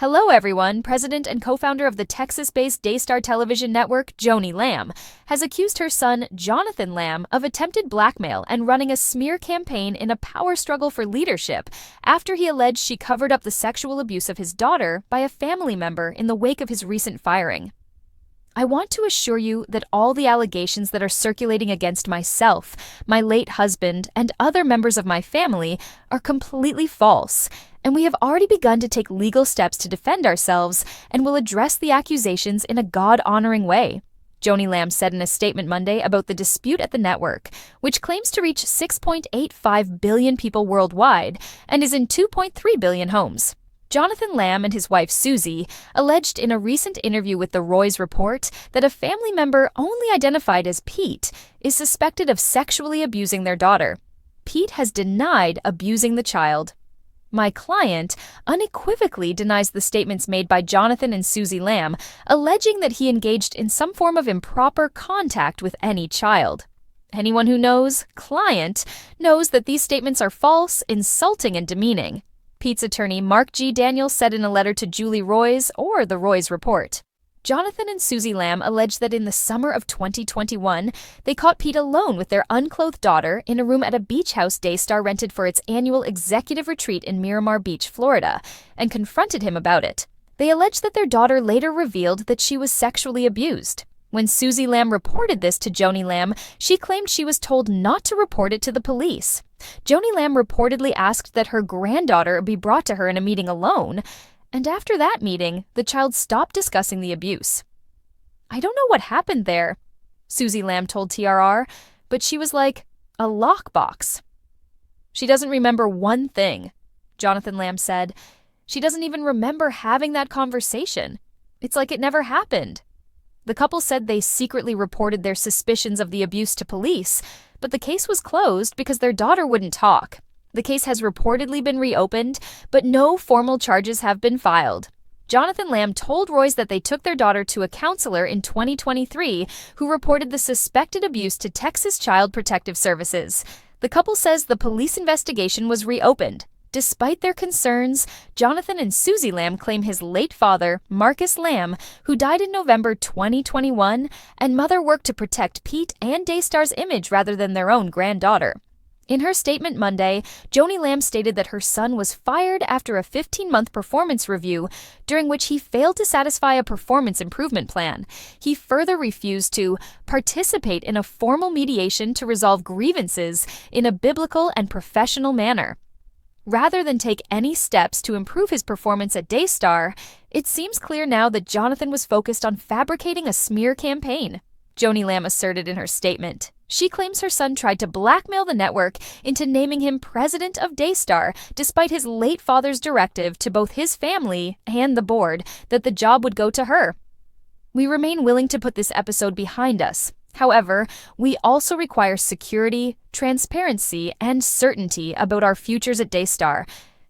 Hello everyone, President and co-founder of the Texas-based Daystar Television Network, Joni Lamb, has accused her son, Jonathan Lamb, of attempted blackmail and running a smear campaign in a power struggle for leadership after he alleged she covered up the sexual abuse of his daughter by a family member in the wake of his recent firing. I want to assure you that all the allegations that are circulating against myself, my late husband, and other members of my family are completely false, and we have already begun to take legal steps to defend ourselves and will address the accusations in a God-honoring way, Joni Lamb said in a statement Monday about the dispute at the network, which claims to reach 6.85 billion people worldwide and is in 2.3 billion homes. Jonathan Lamb and his wife Susie alleged in a recent interview with the Roy's Report that a family member only identified as Pete is suspected of sexually abusing their daughter. Pete has denied abusing the child. My client unequivocally denies the statements made by Jonathan and Susie Lamb, alleging that he engaged in some form of improper contact with any child. Anyone who knows, client, knows that these statements are false, insulting, and demeaning. Pete's attorney Mark G. Daniels said in a letter to Julie Roy's or the Roy's Report. Jonathan and Susie Lamb alleged that in the summer of 2021, they caught Pete alone with their unclothed daughter in a room at a beach house Daystar rented for its annual executive retreat in Miramar Beach, Florida, and confronted him about it. They alleged that their daughter later revealed that she was sexually abused. When Susie Lamb reported this to Joni Lamb, she claimed she was told not to report it to the police. Joni Lamb reportedly asked that her granddaughter be brought to her in a meeting alone, and after that meeting, the child stopped discussing the abuse. "I don't know what happened there," Susie Lamb told TRR, but she was like a lockbox. "She doesn't remember one thing," Jonathan Lamb said. "She doesn't even remember having that conversation. It's like it never happened." The couple said they secretly reported their suspicions of the abuse to police, but the case was closed because their daughter wouldn't talk. The case has reportedly been reopened, but no formal charges have been filed. Jonathan Lamb told Roy's that they took their daughter to a counselor in 2023 who reported the suspected abuse to Texas Child Protective Services. The couple says the police investigation was reopened. Despite their concerns, Jonathan and Susie Lamb claim his late father, Marcus Lamb, who died in November 2021, and mother worked to protect Pete and Daystar's image rather than their own granddaughter. In her statement Monday, Joni Lamb stated that her son was fired after a 15-month performance review during which he failed to satisfy a performance improvement plan. He further refused to participate in a formal mediation to resolve grievances in a biblical and professional manner. Rather than take any steps to improve his performance at Daystar, it seems clear now that Jonathan was focused on fabricating a smear campaign, Joni Lamb asserted in her statement. She claims her son tried to blackmail the network into naming him president of Daystar, despite his late father's directive to both his family and the board that the job would go to her. We remain willing to put this episode behind us. However, we also require security, transparency, and certainty about our futures at Daystar.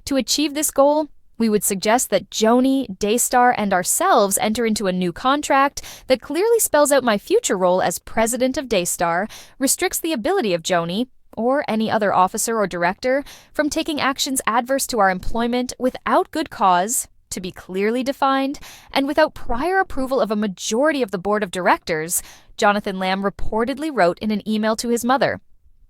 To achieve this goal, we would suggest that Joni, Daystar, and ourselves enter into a new contract that clearly spells out my future role as president of Daystar, restricts the ability of Joni, or any other officer or director, from taking actions adverse to our employment without good cause, to be clearly defined, and without prior approval of a majority of the board of directors, Jonathan Lamb reportedly wrote in an email to his mother.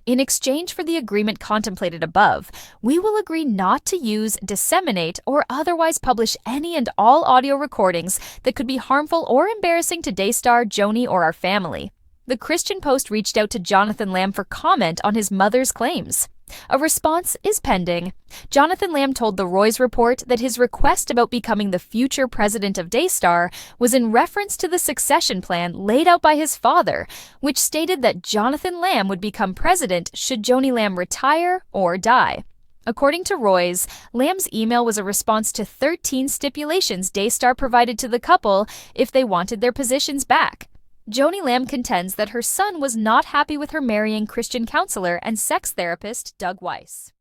In exchange for the agreement contemplated above, we will agree not to use, disseminate, or otherwise publish any and all audio recordings that could be harmful or embarrassing to Daystar, Joni, or our family. The Christian Post reached out to Jonathan Lamb for comment on his mother's claims. A response is pending. Jonathan Lamb told the Roy's Report that his request about becoming the future president of Daystar was in reference to the succession plan laid out by his father, which stated that Jonathan Lamb would become president should Joni Lamb retire or die. According to Roy's, Lamb's email was a response to 13 stipulations Daystar provided to the couple if they wanted their positions back. Joni Lamb contends that her son was not happy with her marrying Christian counselor and sex therapist Doug Weiss.